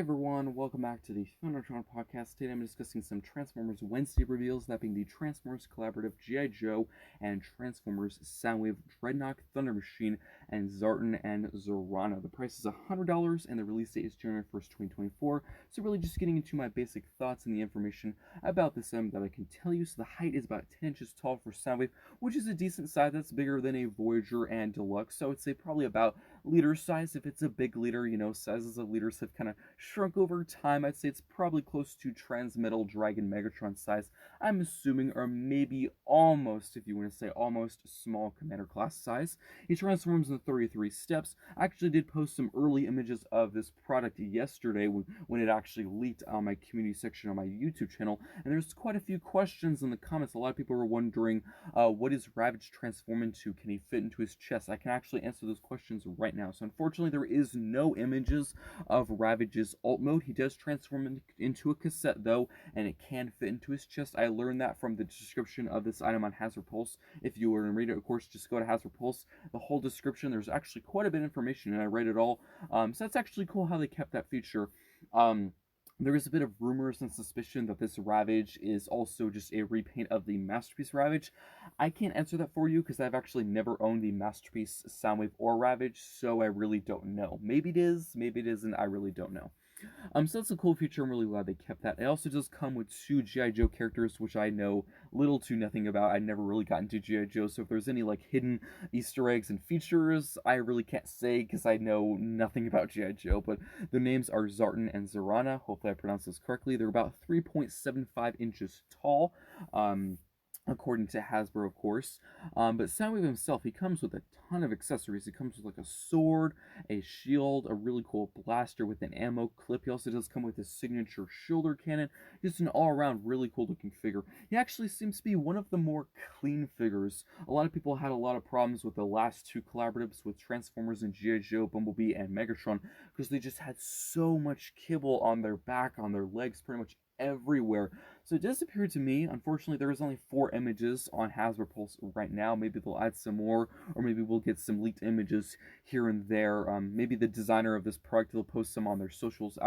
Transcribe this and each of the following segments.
Hey everyone, welcome back to the Thundertron podcast. Today I'm discussing some Transformers Wednesday reveals, that being the Transformers Collaborative G.I. Joe and Transformers Soundwave Dreadnok Thunder Machine and Zartan and Zorana. The price is $100 and the release date is January 1st, 2024. So really just getting into my basic thoughts and the information about this that I can tell you. So the height is about 10 inches tall for Soundwave, which is a decent size. That's bigger than a Voyager and Deluxe. So I would say probably about leader size. If it's a big leader, sizes of leaders have kind of shrunk over time. I'd say it's probably close to Transmetal Dragon Megatron size, I'm assuming, or maybe almost, if you want to say almost, small Commander class size. He transforms in 33 steps. I actually did post some early images of this product yesterday when it actually leaked on my community section on my YouTube channel, and there's quite a few questions in the comments. A lot of people were wondering, what does Ravage transform into? Can he fit into his chest? I can actually answer those questions right now. So unfortunately, there is no images of Ravage's alt mode. He does transform into a cassette though, and it can fit into his chest. I learned that from the description of this item on Hazard Pulse. If you were to read it, of course, just go to Hazard Pulse. The whole description, there's actually quite a bit of information, and I read it all. So that's actually cool how they kept that feature. There is a bit of rumors and suspicion that this Ravage is also just a repaint of the Masterpiece Ravage. I can't answer that for you because I've actually never owned the Masterpiece Soundwave or Ravage, so I really don't know. Maybe it is, maybe it isn't, I really don't know. So that's a cool feature. I'm really glad they kept that. It also does come with two G.I. Joe characters, which I know little to nothing about. I never really got into G.I. Joe, so if there's any like hidden Easter eggs and features, I really can't say because I know nothing about G.I. Joe. But their names are Zartan and Zorana. Hopefully I pronounced this correctly. They're about 3.75 inches tall. According to Hasbro, of course. But Soundwave himself, he comes with a ton of accessories. He comes with like a sword, a shield, a really cool blaster with an ammo clip. He also does come with his signature shoulder cannon. Just an all-around really cool looking figure. He actually seems to be one of the more clean figures. A lot of people had a lot of problems with the last two collaboratives with Transformers and G.I. Joe, Bumblebee, and Megatron because they just had so much kibble on their back, on their legs, pretty much everywhere. So it does appear to me, unfortunately, there is only 4 images on Hasbro Pulse right now. Maybe they'll add some more, or maybe we'll get some leaked images here and there. Maybe the designer of this product will post some on their socials.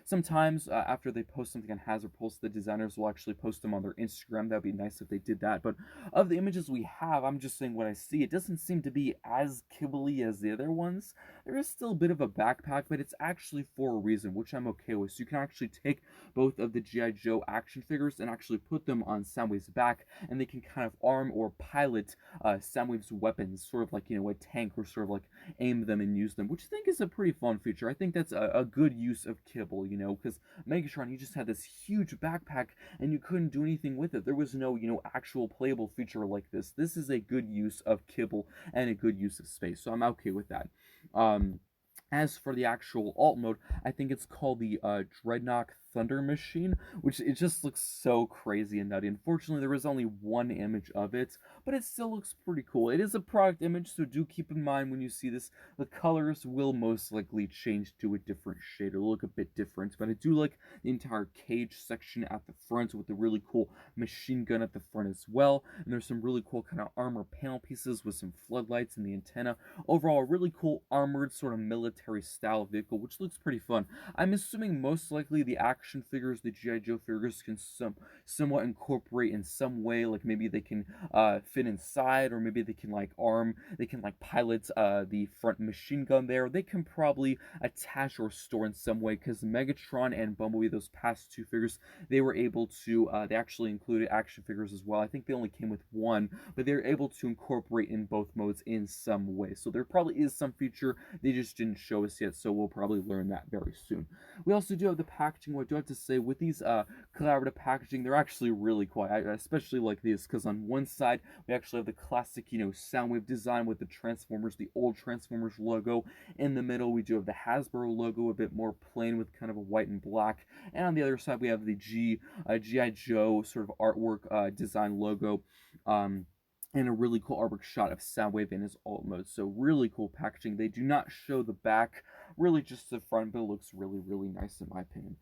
Sometimes after they post something on Hasbro Pulse, the designers will actually post them on their Instagram. That'd be nice if they did that. But of the images we have, I'm just saying what I see. It doesn't seem to be as kibbly as the other ones. There is still a bit of a backpack, but it's actually for a reason, which I'm okay with. So you can actually take both of the G.I. Joe action figures and actually put them on Soundwave's back, and they can kind of arm or pilot Soundwave's weapons, sort of like, a tank, or sort of like aim them and use them, which I think is a pretty fun feature. I think that's a good use of kibble, because Megatron, he just had this huge backpack and you couldn't do anything with it. There was no, actual playable feature like this. This is a good use of kibble and a good use of space, so I'm okay with that. As for the actual alt mode, I think it's called the Dreadnok Thunder Machine, which it just looks so crazy and nutty. Unfortunately, there is only one image of it, but it still looks pretty cool. It is a product image, so do keep in mind when you see this, the colors will most likely change to a different shade. It'll look a bit different, but I do like the entire cage section at the front with the really cool machine gun at the front as well. And there's some really cool kind of armor panel pieces with some floodlights and the antenna. Overall, a really cool armored sort of military style vehicle, which looks pretty fun. I'm assuming most likely the action figures, the G.I. Joe figures, can somewhat incorporate in some way, like maybe they can fit inside, or maybe they can pilot the front machine gun there. They can probably attach or store in some way, because Megatron and Bumblebee, those past two figures, they were able to, they actually included action figures as well. I think they only came with one, but they're able to incorporate in both modes in some way. So there probably is some feature, they just didn't show us yet, so we'll probably learn that very soon. We also do have the packaging. What do I have to say? With these collaborative packaging, they're actually really cool. I especially like these because on one side, we actually have the classic, Soundwave design with the Transformers, the old Transformers logo. In the middle, we do have the Hasbro logo, a bit more plain with kind of a white and black. And on the other side, we have the G.I. Joe sort of artwork design logo. And a really cool artwork shot of Soundwave in his alt mode. So really cool packaging. They do not show the back, really just the front, but it looks really, really nice in my opinion.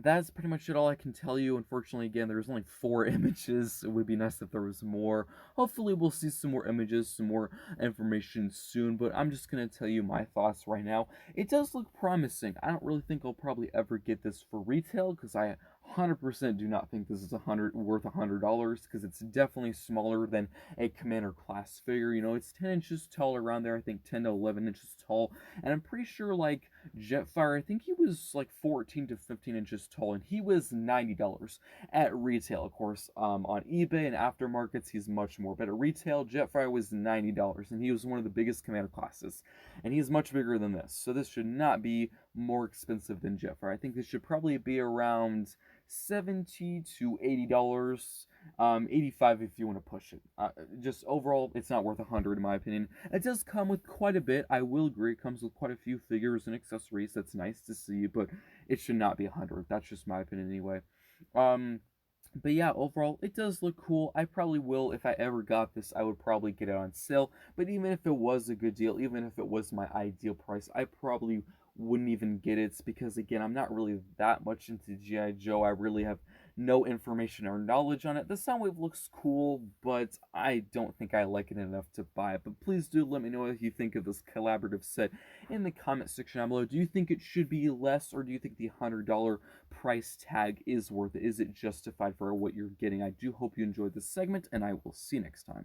That's pretty much it all I can tell you. Unfortunately, again, there's only 4 images. It would be nice if there was more. Hopefully, we'll see some more images, some more information soon, but I'm just going to tell you my thoughts right now. It does look promising. I don't really think I'll probably ever get this for retail because I 100% do not think this is worth $100 because it's definitely smaller than a Commander class figure. You know, it's 10 inches tall around there. I think 10 to 11 inches tall, and I'm pretty sure like Jetfire, I think he was like 14 to 15 inches tall, and he was $90 at retail. Of course, on eBay and aftermarkets, he's much more. But at retail, Jetfire was $90, and he was one of the biggest commander classes, and he's much bigger than this. So this should not be more expensive than Jetfire. I think this should probably be around $70 to $80. 85 if you want to push it. Just overall, it's not worth 100 in my opinion. It does come with quite a bit. I will agree. It comes with quite a few figures and accessories. That's nice to see, but it should not be 100. That's just my opinion anyway. Um, but yeah, overall, it does look cool. I probably will, if I ever got this, I would probably get it on sale. But even if it was a good deal, even if it was my ideal price, I probably wouldn't even get it because, again, I'm not really that much into G.I. Joe. I really have no information or knowledge on it. The Soundwave looks cool, but I don't think I like it enough to buy it. But please do let me know what you think of this collaborative set in the comment section down below. Do you think it should be less, or do you think the $100 price tag is worth it? Is it justified for what you're getting? I do hope you enjoyed this segment, and I will see you next time.